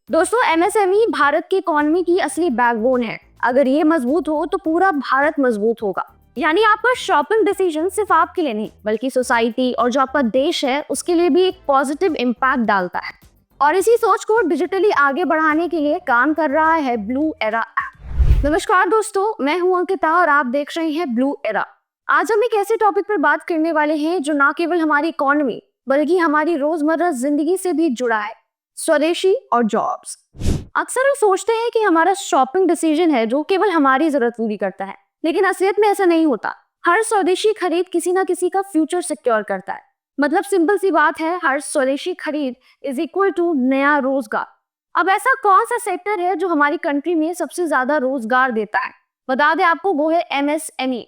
दोस्तों, एमएसएमई भारत की इकोनॉमी की असली बैकबोन है। अगर ये मजबूत हो तो पूरा भारत मजबूत होगा। यानी आपका शॉपिंग डिसीजन सिर्फ आपके लिए नहीं बल्कि सोसाइटी और जो आपका देश है उसके लिए भी एक पॉजिटिव इम्पैक्ट डालता है। और इसी सोच को डिजिटली आगे बढ़ाने के लिए काम कर रहा है ब्लू एरा ऐप। नमस्कार दोस्तों, मैं हूं अंकिता और आप देख रहे हैं ब्लू एरा। आज हम एक ऐसे टॉपिक पर बात करने वाले हैं जो ना केवल हमारी इकोनॉमी बल्कि हमारी रोजमर्रा जिंदगी से भी जुड़ा है, स्वदेशी और जॉब्स। अक्सर हम सोचते हैं कि हमारा शॉपिंग डिसीजन है जो केवल हमारी जरूरत पूरी करता है, लेकिन असलियत में ऐसा नहीं होता। हर स्वदेशी खरीद किसी ना किसी का फ्यूचर सिक्योर करता है। मतलब सिंपल सी बात है, हर स्वदेशी खरीद इज इक्वल टू नया रोजगार। अब ऐसा कौन सा सेक्टर है जो हमारी कंट्री में सबसे ज्यादा रोजगार देता है? बता दें आपको, वो है एमएसएमई।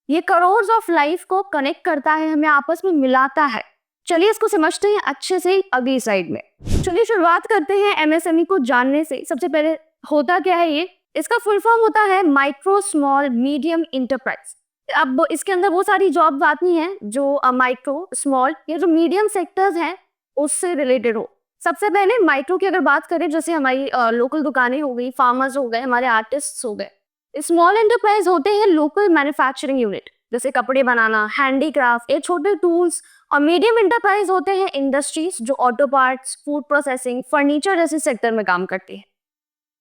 ये करोड़ ऑफ लाइफ को कनेक्ट करता है, हमें आपस में मिलाता है। चलिए इसको समझते हैं अच्छे से अगली साइड में। चलिए शुरुआत करते हैं एमएसएमई को जानने से। सबसे पहले होता क्या है ये? इसका फुल फॉर्म होता है माइक्रो स्मॉल मीडियम इंटरप्राइज। अब इसके अंदर वो सारी जॉब आती हैं जो माइक्रो स्मॉल या जो मीडियम सेक्टर्स हैं उससे रिलेटेड हो। सबसे पहले माइक्रो की अगर बात करें, जैसे हमारी लोकल दुकानें हो गई, फार्मर्स हो गए, हमारे आर्टिस्ट हो गए। स्मॉल एंटरप्राइज होते हैं लोकल मैन्युफैक्चरिंग यूनिट, जैसे कपड़े बनाना, हैंडीक्राफ्ट, ये छोटे टूल्स। और मीडियम एंटरप्राइज होते हैं इंडस्ट्रीज जो auto parts, food processing, furniture जैसे सेक्टर में काम करती है।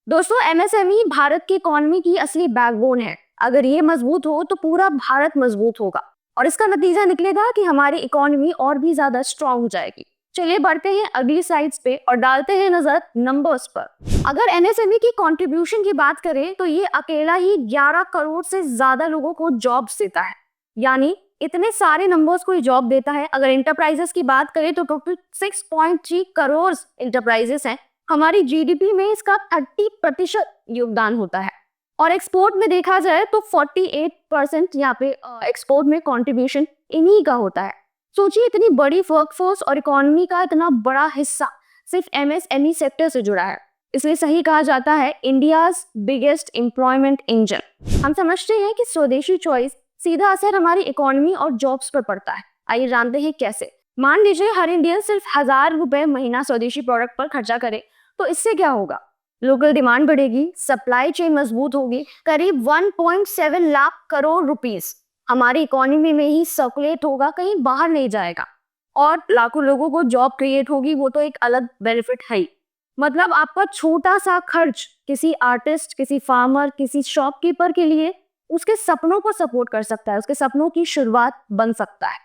दोस्तों, एमएसएमई भारत की इकोनॉमी की असली बैकबोन है। अगर ये मजबूत हो तो पूरा भारत मजबूत होगा और इसका नतीजा निकलेगा कि हमारी इकोनॉमी और भी ज्यादा स्ट्रांग हो जाएगी। चलिए बढ़ते हैं अगली साइड्स पे और डालते हैं नजर नंबर्स पर। अगर एमएसएमई की कंट्रीब्यूशन की बात करें तो ये अकेला ही 11 करोड़ से ज्यादा लोगों को जॉब्स देता है। यानी इतने सारे नंबर्स को ये जॉब देता है। अगर इंटरप्राइजेस की बात करें तो टोटल 6.3 करोड़ इंटरप्राइजेस हैं। हमारी जीडीपी में इसका 30% योगदान होता है। और एक्सपोर्ट में देखा जाए तो 48% यहाँ पे एक्सपोर्ट में कंट्रीब्यूशन इन्हीं का होता है। सोचिए, इतनी बड़ी वर्कफोर्स और इकोनॉमी का इतना बड़ा हिस्सा सिर्फ एमएसएमई सेक्टर से जुड़ा है। इसलिए सही कहा जाता है इंडियाज बिगेस्ट एम्प्लॉयमेंट इंजन। हम समझते हैं कि स्वदेशी चॉइस सीधा असर हमारी इकोनॉमी और जॉब्स पर पड़ता है। आइए जानते हैं कैसे। मान लीजिए हर इंडियन सिर्फ 1000 रुपए महीना स्वदेशी प्रोडक्ट पर खर्चा करे, तो इससे क्या होगा? लोकल डिमांड बढ़ेगी, सप्लाई चेन मजबूत होगी, करीब 1.7 लाख करोड़ रुपीस हमारी इकोनॉमी में ही सर्कुलेट होगा, कहीं बाहर नहीं जाएगा। और लाखों लोगों को जॉब क्रिएट होगी, वो तो एक अलग बेनिफिट है ही। मतलब आपका छोटा सा खर्च किसी आर्टिस्ट, किसी फार्मर, किसी शॉपकीपर के लिए उसके सपनों को सपोर्ट कर सकता है, उसके सपनों की शुरुआत बन सकता है।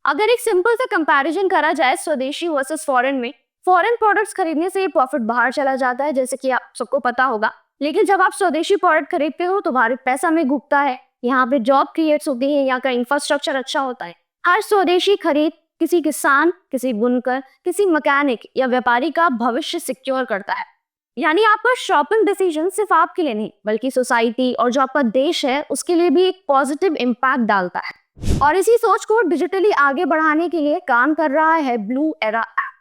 अगर एक सिंपल सा कंपैरिजन करा जाए स्वदेशी वर्सेस फॉरेन में, फॉरेन प्रोडक्ट्स खरीदने से प्रॉफिट बाहर चला जाता है, जैसे कि आप सबको पता होगा। लेकिन जब आप स्वदेशी प्रोडक्ट खरीदते हो तो भारत पैसा में घुसता है, यहाँ पे जॉब क्रिएट्स होती है, यहाँ का इंफ्रास्ट्रक्चर अच्छा होता है। हर स्वदेशी खरीद किसी किसान, किसी बुनकर, किसी मैकेनिक या व्यापारी का भविष्य सिक्योर करता है। यानी आपका शॉपिंग डिसीजन सिर्फ आपके लिए नहीं बल्कि सोसाइटी और जो आपका देश है उसके लिए भी एक पॉजिटिव इम्पैक्ट डालता है। और इसी सोच को डिजिटली आगे बढ़ाने के लिए काम कर रहा है ब्लू एरा ऐप,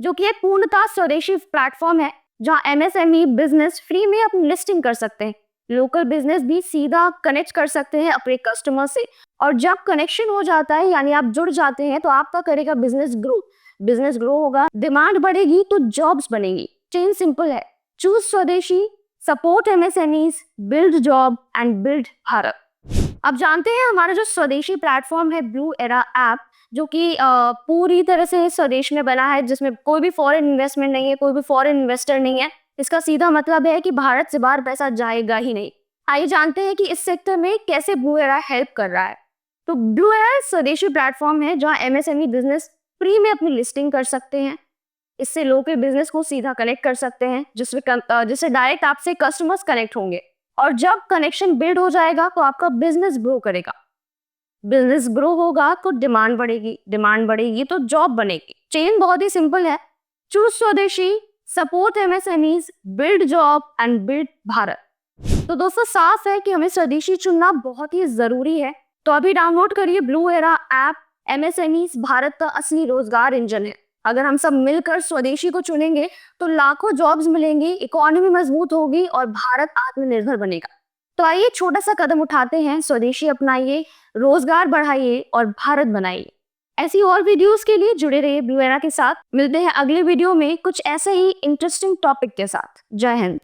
जो कि एक पूर्णतः स्वदेशी प्लेटफॉर्म है जहां एमएसएमई बिजनेस फ्री में अपनी लिस्टिंग कर सकते हैं। लोकल बिजनेस भी सीधा कनेक्ट कर सकते हैं अपने कस्टमर से। और जब कनेक्शन हो जाता है, यानी आप जुड़ जाते हैं, तो आपका करेगा बिजनेस ग्रो होगा, डिमांड बढ़ेगी तो जॉब्स बनेगी। चेन सिंपल है, चूज स्वदेशी, support MSMEs, build job and build Bharat. अब जानते हैं हमारा जो स्वदेशी प्लेटफॉर्म है ब्लू एरा ऐप, जो कि पूरी तरह से स्वदेश में बना है, जिसमें कोई भी फॉरेन इन्वेस्टमेंट नहीं है, कोई भी फॉरेन इन्वेस्टर नहीं है। इसका सीधा मतलब है कि भारत से बाहर पैसा जाएगा ही नहीं। आइए जानते हैं कि इस सेक्टर में कैसे ब्लू एरा हेल्प कर रहा है। तो ब्लू एरा स्वदेशी प्लेटफॉर्म है जहां एमएसएमई बिजनेस फ्री में अपनी लिस्टिंग कर सकते हैं। इससे लोकल बिजनेस को सीधा कनेक्ट कर सकते हैं, जिससे डायरेक्ट आपसे कस्टमर्स कनेक्ट होंगे। और जब कनेक्शन बिल्ड हो जाएगा तो आपका बिजनेस ग्रो करेगा। बिजनेस ग्रो होगा तो डिमांड बढ़ेगी, डिमांड बढ़ेगी तो जॉब बनेगी। चेन बहुत ही सिंपल है, चूज स्वदेशी, support MSMEs, build job and build Bharat. तो दोस्तों, साफ है कि हमें स्वदेशी चुनना बहुत ही जरूरी है। तो अभी डाउनलोड करिए blue era app. MSMEs Bharat का असली रोजगार इंजन है। अगर हम सब मिलकर स्वदेशी को चुनेंगे तो लाखों जॉब्स मिलेंगी, इकोनॉमी मजबूत होगी और भारत आत्मनिर्भर बनेगा। तो आइए छोटा सा कदम उठाते हैं, स्वदेशी अपनाइए, रोजगार बढ़ाइए और भारत बनाइए। ऐसी और वीडियोस के लिए जुड़े रहिए ब्लू एरा के साथ। मिलते हैं अगले वीडियो में कुछ ऐसे ही इंटरेस्टिंग टॉपिक के साथ। जय हिंद।